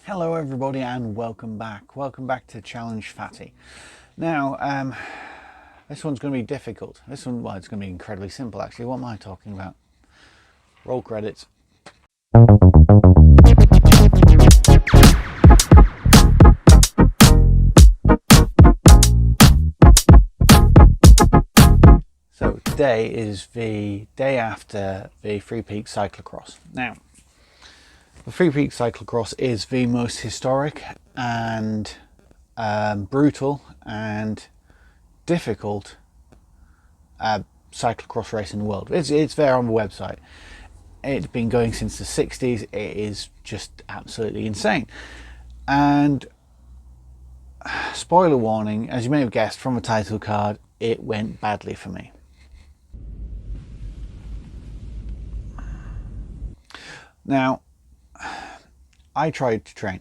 Hello everybody and welcome back. Welcome back to Challenge Fatty. Now, this one's going to be difficult. This one, well, it's going to be incredibly simple actually. What am I talking about? Roll credits. So today is the day after the Three Peaks Cyclocross. Now, the Three Peaks Cyclocross is the most historic and brutal and difficult cyclocross race in the world. It's there on the website. It's been going since the 60s. It is just absolutely insane. And spoiler warning, as you may have guessed from the title card, it went badly for me. Now, I tried to train.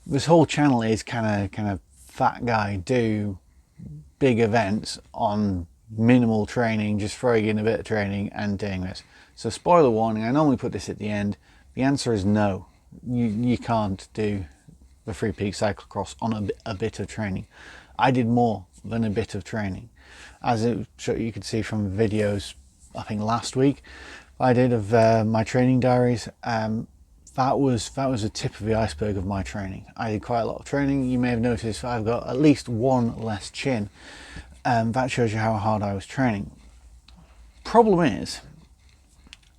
This whole channel is kind of fat guy do big events on minimal training, just throwing in a bit of training and doing this. So spoiler warning, I normally put this at the end. The answer is no. You can't do the Three Peaks Cyclocross on a bit of training. I did more than a bit of training. As you could see from videos, I think last week, I did of my training diaries. That was the tip of the iceberg of my training. I did quite a lot of training. You may have noticed I've got at least one less chin. That shows you how hard I was training. Problem is,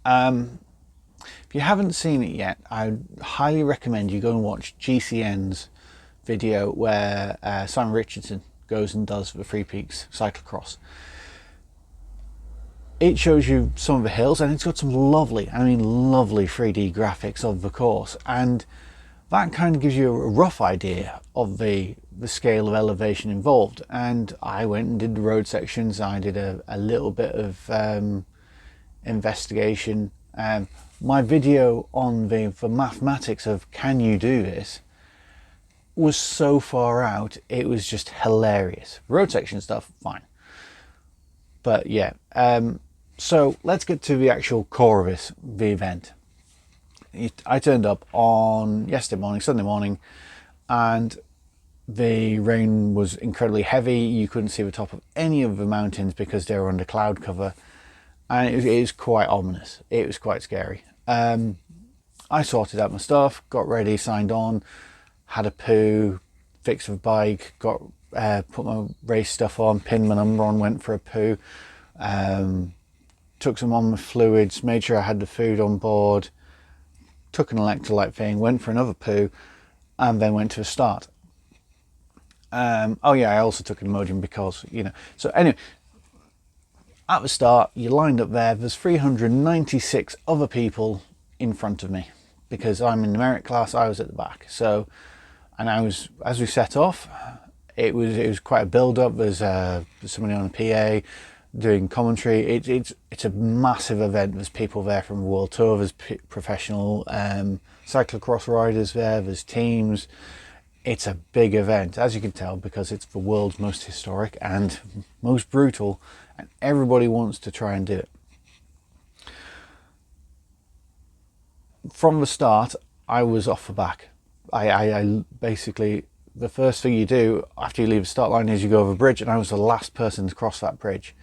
if you haven't seen it yet, I highly recommend you go and watch GCN's video where Simon Richardson goes and does the Three Peaks Cyclocross. It shows you some of the hills and it's got some lovely 3D graphics of the course, and that kind of gives you a rough idea of the scale of elevation involved. And I went and did the road sections. I did a little bit of investigation. My video on the mathematics of can you do this was so far out, it was just hilarious. Road section stuff, fine. But yeah, so let's get to the actual core of the event. I turned up on Sunday morning, and the rain was incredibly heavy. You couldn't see the top of any of the mountains because they were under cloud cover, and it was quite ominous. It was quite scary. I sorted out my stuff, got ready, signed on, had a poo, fixed the bike, got put my race stuff on, pinned my number on, went for a poo, took some on my fluids, made sure I had the food on board, took an electrolyte thing, went for another poo, and then went to a start. Oh yeah, I also took an Imodium because, So anyway, at the start, you lined up there. There's 396 other people in front of me because I'm in the merit class. I was at the back. So, and as we set off, it was quite a build up. There's somebody on a PA doing commentary. It's a massive event. There's people there from the World Tour. There's professional cyclocross riders there. There's teams. It's a big event, as you can tell, because it's the world's most historic and most brutal, and everybody wants to try and do it. From the start, I was off the back. I basically, the first thing you do after you leave the start line is you go over a bridge, and I was the last person to cross that bridge.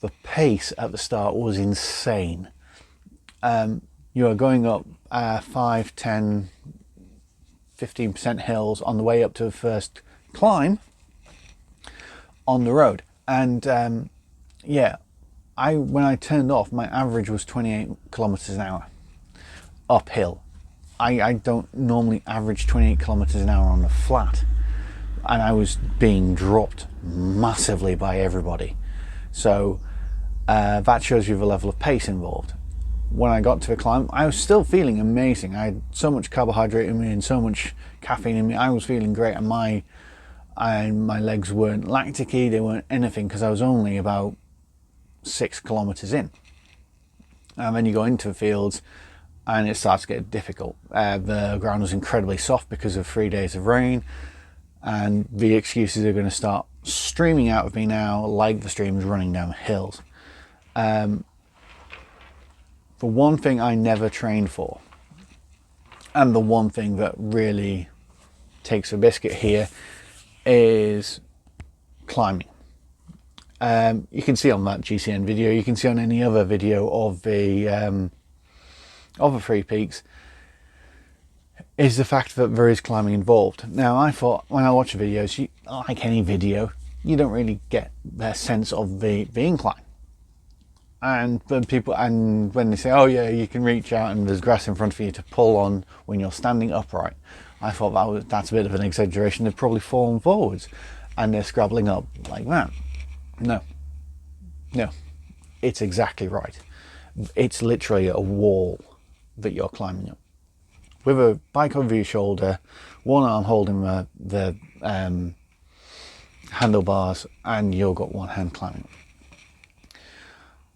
The pace at the start was insane. You are going up 5, 10, 15% hills on the way up to the first climb on the road. And yeah, when I turned off, my average was 28 kilometers an hour uphill. I don't normally average 28 kilometers an hour on the flat, and I was being dropped massively by everybody. So that shows you the level of pace involved. When I got to the climb, I was still feeling amazing. I had so much carbohydrate in me and so much caffeine in me. I was feeling great, and my legs weren't lactic-y, they weren't anything, because I was only about 6 kilometers in. And then you go into the fields and it starts to get difficult. The ground was incredibly soft because of 3 days of rain, and the excuses are going to start streaming out of me now like the streams running down the hills. The one thing I never trained for And the one thing that really takes a biscuit here is climbing. You can see on that GCN video, you can see on any other video of the Three Peaks, is the fact that there is climbing involved. Now, I thought when I watch videos, like any video, you don't really get their sense of the incline. And when they say, oh yeah, you can reach out and there's grass in front of you to pull on when you're standing upright, I thought that's a bit of an exaggeration. They've probably fallen forwards and they're scrabbling up like that. No, it's exactly right. It's literally a wall that you're climbing up with a bike over your shoulder, one arm holding the handlebars, and you've got one hand climbing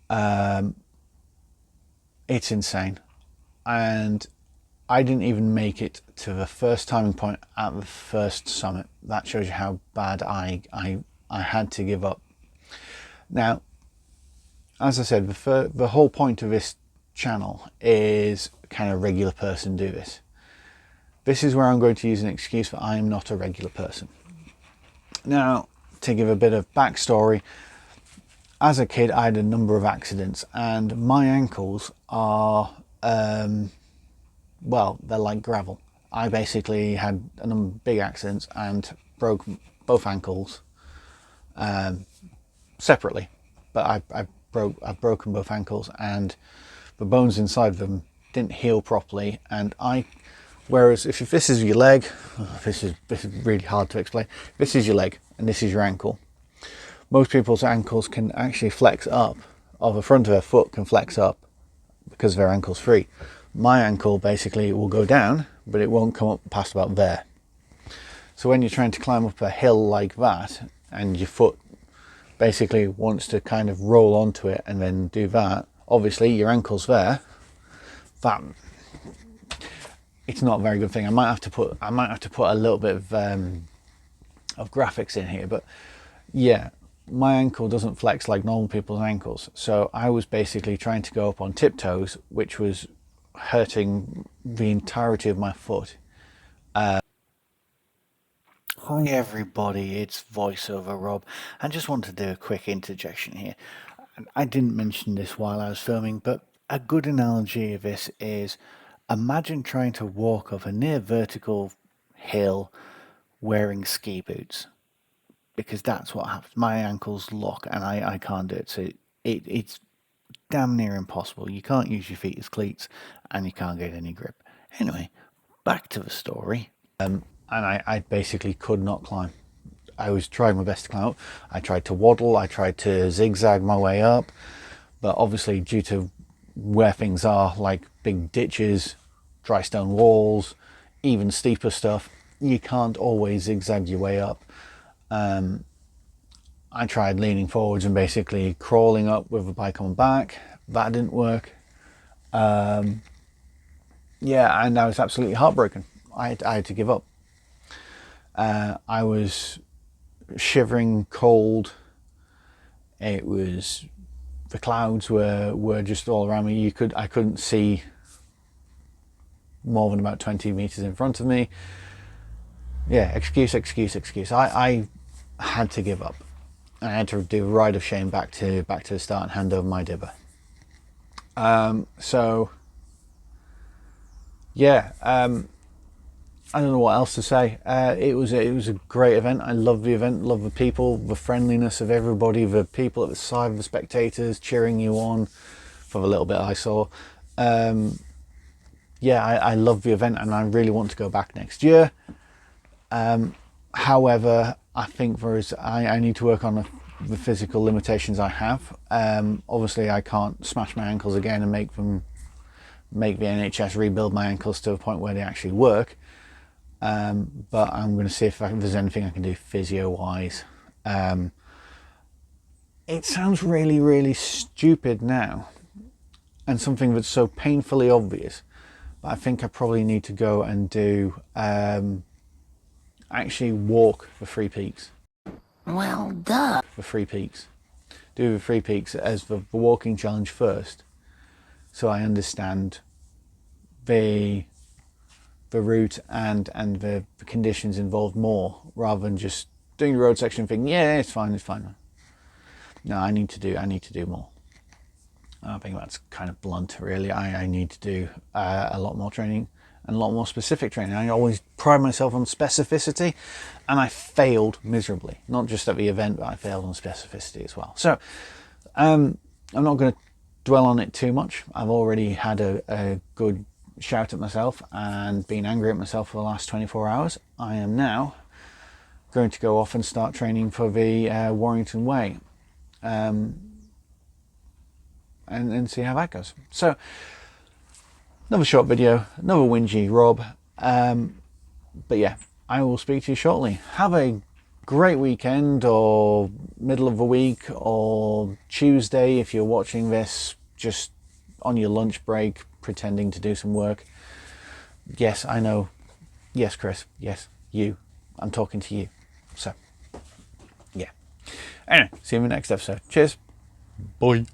up. It's insane. And I didn't even make it to the first timing point at the first summit. That shows you how bad I had to give up. Now, as I said, the whole point of this channel is can a regular person do this? This is where I'm going to use an excuse that I am not a regular person. Now, to give a bit of backstory, as a kid I had a number of accidents and my ankles are, well, they're like gravel. I basically had a number of big accidents and broke both ankles separately, but I've broken both ankles and the bones inside them didn't heal properly. And whereas if this is your leg, this is really hard to explain. This is your leg and this is your ankle. Most people's ankles can actually flex up, or the front of their foot can flex up because their ankle's free. My ankle basically will go down, but it won't come up past about there. So when you're trying to climb up a hill like that and your foot basically wants to kind of roll onto it and then do that, obviously your ankle's there. That, it's not a very good thing. I might have to put a little bit of graphics in here, but yeah, my ankle doesn't flex like normal people's ankles. So I was basically trying to go up on tiptoes, which was hurting the entirety of my foot. Hi everybody, it's VoiceOver Rob. I just want to do a quick interjection here. I didn't mention this while I was filming, but a good analogy of this is imagine trying to walk up a near vertical hill wearing ski boots, because that's what happens. My ankles lock and I can't do it. So it's damn near impossible. You can't use your feet as cleats and you can't get any grip. Anyway, back to the story. And I basically could not climb. I was trying my best to climb up. I tried to waddle, I tried to zigzag my way up, but obviously due to where things are, like big ditches, dry stone walls, even steeper stuff, you can't always zigzag your way up. I tried leaning forwards and basically crawling up with the bike on my back. That didn't work. Yeah, and I was absolutely heartbroken. I had to give up. I was shivering cold. It was, the clouds were just all around me. I couldn't see more than about 20 meters in front of me. Yeah, excuse. I had to give up. I had to do a ride of shame back to the start and hand over my dibber. So yeah, I don't know what else to say. It was a great event. I love the event, love the people, the friendliness of everybody, the people at the side, the spectators cheering you on for the little bit I saw. Yeah, I love the event and I really want to go back next year. However, I think I need to work on the physical limitations I have. Obviously, I can't smash my ankles again and make the NHS rebuild my ankles to a point where they actually work. But I'm going to see if there's anything I can do physio-wise. It sounds really, really stupid now, and something that's so painfully obvious. But I think I probably need to go and do actually walk the Three Peaks. Well, duh. The Three Peaks. Do the Three Peaks as the walking challenge first, so I understand the the route and the conditions involved more, rather than just doing the road section thinking, yeah, it's fine. No, I need to do more. I think that's kind of blunt, really. I need to do a lot more training and a lot more specific training. I always pride myself on specificity, and I failed miserably. Not just at the event, but I failed on specificity as well. So I'm not going to dwell on it too much. I've already had a good shout at myself and been angry at myself for the last 24 hours. I am now going to go off and start training for the Warrington Way. And see how that goes. So, another short video, another whingy Rob. But yeah, I will speak to you shortly. Have a great weekend, or middle of the week, or Tuesday if you're watching this just on your lunch break, pretending to do some work. Yes, I know. Yes, Chris. Yes, you. I'm talking to you. So, yeah. Anyway, see you in the next episode. Cheers. Bye.